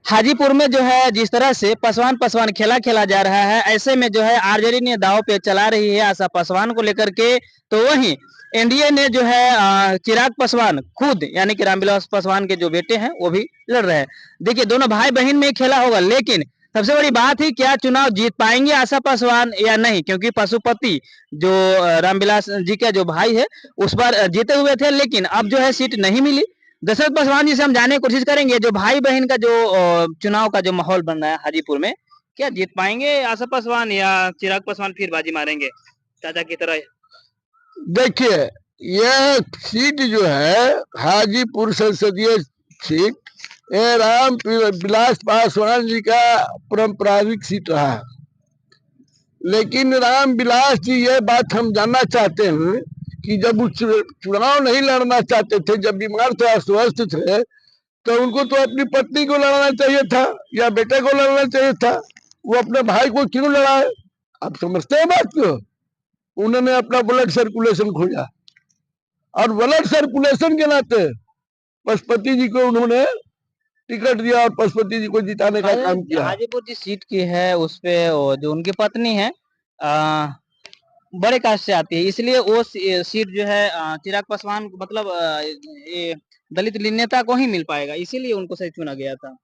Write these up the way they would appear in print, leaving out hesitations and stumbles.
हाजीपुर में जो है जिस तरह से पासवान पासवान खेला खेला जा रहा है, ऐसे में जो है आरजेडी ने दाव पे चला रही है आशा पासवान को लेकर के। तो वहीं एनडीए ने जो है चिराग पासवान खुद यानी कि रामविलास पासवान के जो बेटे हैं वो भी लड़ रहे हैं। देखिए दोनों भाई बहन में खेला होगा, लेकिन सबसे बड़ी बात है क्या चुनाव जीत पाएंगे आशा पासवान या नहीं, क्योंकि पशुपति जो रामविलास जी का जो भाई है उस बार जीते हुए थे, लेकिन अब जो है सीट नहीं मिली। दशरथ पासवान जी से हम जानने की कोशिश करेंगे जो भाई बहन का जो चुनाव का जो माहौल बन रहा है हाजीपुर में, क्या जीत पाएंगे आशा पासवान या चिराग पासवान फिर बाजी मारेंगे चाचा की तरह? देखिए, यह सीट जो है हाजीपुर संसदीय सीट, ये राम विलास पासवान जी का पारंपरिक सीट रहा है। लेकिन राम विलास जी ये बात हम जानना चाहते हैं कि जब वो चुनाव नहीं लड़ना चाहते थे, जब बीमार थे, अस्वस्थ थे, तो उनको तो अपनी पत्नी को लड़ना चाहिए था या बेटे को लड़ना चाहिए था। वो अपने भाई को क्यों लड़ाए? आप समझते हैं बात को? उन्होंने अपना ब्लड सर्कुलेशन खोजा और ब्लड सर्कुलेशन के नाते पशुपति जी को उन्होंने टिकट दिया और पशुपति जी को जिताने का काम किया। हाजीपुर जी सीट की है उस पे जो उनकी पत्नी है बड़े कास्ट से आती है, इसलिए वो सीट जो है चिराग पासवान मतलब ये दलित नेता को ही मिल पाएगा, इसीलिए उनको सही चुना गया था,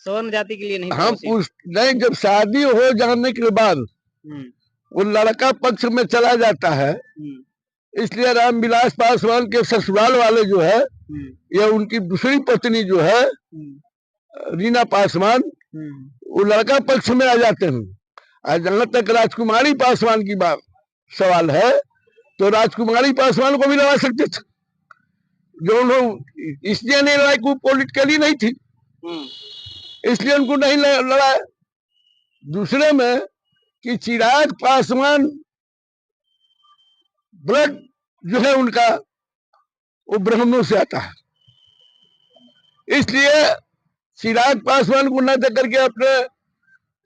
सवर्ण जाति के लिए नहीं था हम वो सीट। उस नहीं, जब शादी हो जाने के बाद वो लड़का पक्ष में चला जाता है, इसलिए रामविलास पासवान के ससुराल वाले जो है या उनकी दूसरी पत्नी जो है रीना पासवान, वो लड़का पक्ष में आ जाते हैं। और जहां तक राजकुमारी पासवान की बात सवाल है, तो राजकुमारी पासवान को भी लड़ा सकते थे, जो उन्होंने इसलिए नहीं लड़ाई को पॉलिटिकली नहीं थी, इसलिए उनको नहीं लड़ा। दूसरे में कि चिराग पासवान ब्लड जो है उनका वो ब्राह्मणों से आता है, इसलिए चिराग पासवान को न देकर के अपने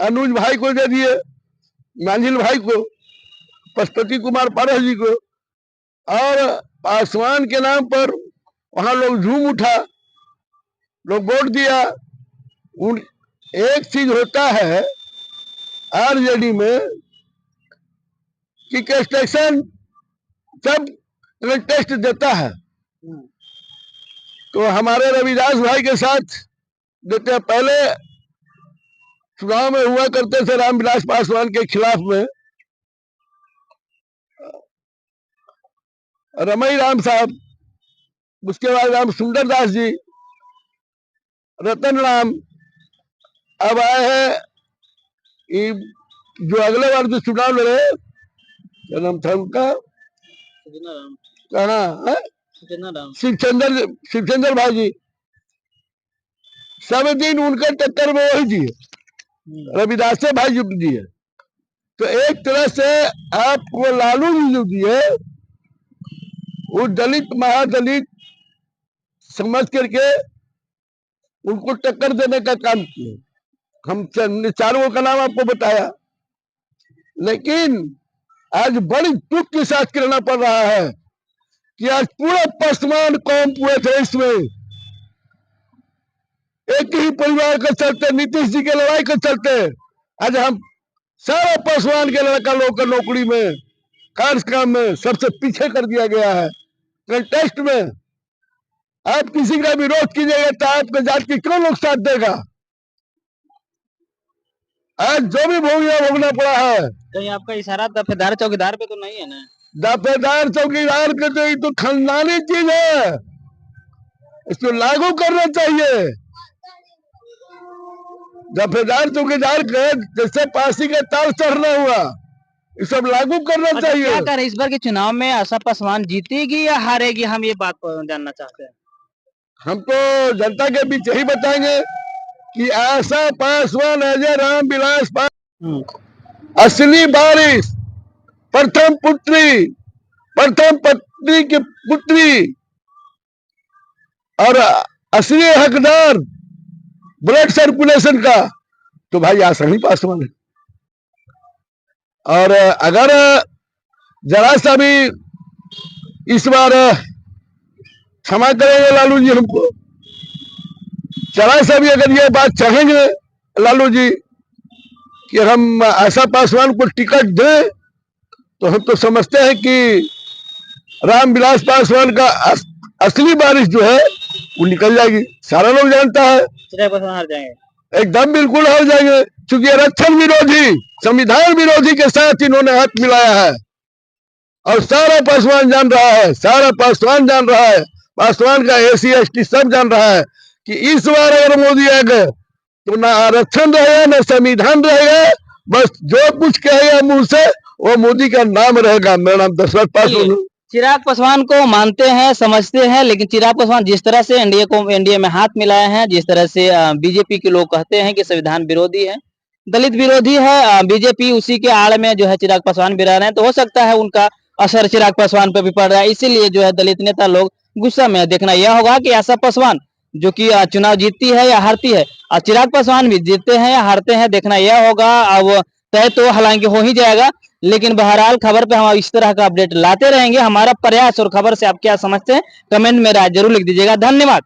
अनुज भाई को दे दिए, मांझिल भाई को, पशुपति कुमार पारस जी को। और पासवान के नाम पर वहां लोग झूम उठा, लोग वोट दिया। उन एक चीज होता है आरजेडी में कि कंस्ट्रक्शन जब टेस्ट देता है तो हमारे रविदास भाई के साथ देते हैं। पहले चुनाव में हुआ करते थे रामविलास पासवान के खिलाफ में रमई राम साहब, उसके बाद राम सुंदर दास जी, रतन राम, अब आए हैं जो अगले बार जो चुनाव लड़े, क्या नाम था उनका, कहना शिवचंद्र भाई जी, सब दिन उनके टक्कर में वही जी रविदास भाई जी दिए। तो एक तरह से आपको लालू जी जो दिए वो दलित महादलित समझ करके उनको टक्कर देने का काम किए। हम चारों का नाम आपको बताया, लेकिन आज बड़ी दुख के साथ कहना पड़ रहा है कि आज पूरा पासवान कौम पूरे थे इसमें, एक ही परिवार के चलते, नीतीश जी के लड़ाई के चलते आज हम सारा पासवान के लड़का लोग का नौकरी में, कार्यक्रम में सबसे पीछे कर दिया गया है। कंटेस्ट में आप किसी का विरोध कीजिएगा तो आपके जात की क्यों लोग साथ देगा? आज जो भी भोगना पड़ा है। कहीं आपका इशारा दफेदार चौकीदार पे तो नहीं है ना? दफेदार चौकीदार के तो ये तो खानदानी चीज है, इसको लागू करना चाहिए। दफेदार चौकीदार के जैसे फांसी का तार चढ़ना हुआ, ये सब लागू करना चाहिए। क्या कर इस बार के चुनाव में आशा पासवान जीतेगी या हारेगी, हम ये बात जानना चाहते हैं। हम तो जनता के बीच यही बताएंगे कि आशा पासवान अजय राम विलास पासवान असली बारिश, प्रथम पुत्री, प्रथम पत्नी की पुत्री और असली हकदार ब्लड सर्कुलेशन का, तो भाई आशा ही पासवान है। और अगर जरा सा भी इस बार क्षमा करेंगे लालू जी हमको, जरा सा भी अगर ये बात चाहेंगे लालू जी कि हम आशा पासवान को टिकट दें, तो हम तो समझते हैं कि रामविलास पासवान का असली बारिश जो है वो निकल जाएगी। सारा लोग जानता है, चिराग पासवान हार जाएंगे। एकदम बिल्कुल हार जाएंगे, क्योंकि आरक्षण विरोधी, संविधान विरोधी के साथ इन्होंने हाथ मिलाया है। और सारा पासवान जान रहा है, सारा पासवान जान रहा है, पासवान का एसी एसटी सब जान रहा है कि इस बार अगर मोदी आ गए तो ना आरक्षण रहेगा ना संविधान रहेगा, बस जो कुछ कहेगा मुंह से वो मोदी का नाम रहेगा। मेरा नाम दशरथ पासवान। चिराग पासवान को मानते हैं, समझते हैं, लेकिन चिराग पासवान जिस तरह से एनडीए में हाथ मिलाए हैं, जिस तरह से बीजेपी के लोग कहते हैं कि संविधान विरोधी है, दलित विरोधी है, बीजेपी उसी के आड़ में जो है चिराग पासवान भी रह रहे हैं, तो हो सकता है उनका असर चिराग पासवान पर भी पड़ रहा है। इसीलिए जो है दलित नेता लोग गुस्सा में है। देखना यह होगा कि आशा पासवान जो कि चुनाव जीतती है या हारती है, और चिराग पासवान भी जीतते हैं या हारते हैं, देखना यह होगा। अब तय तो हालांकि हो ही जाएगा, लेकिन बहरहाल खबर पे हम इस तरह का अपडेट लाते रहेंगे। हमारा प्रयास और खबर से आप क्या समझते हैं, कमेंट में राय जरूर लिख दीजिएगा। धन्यवाद।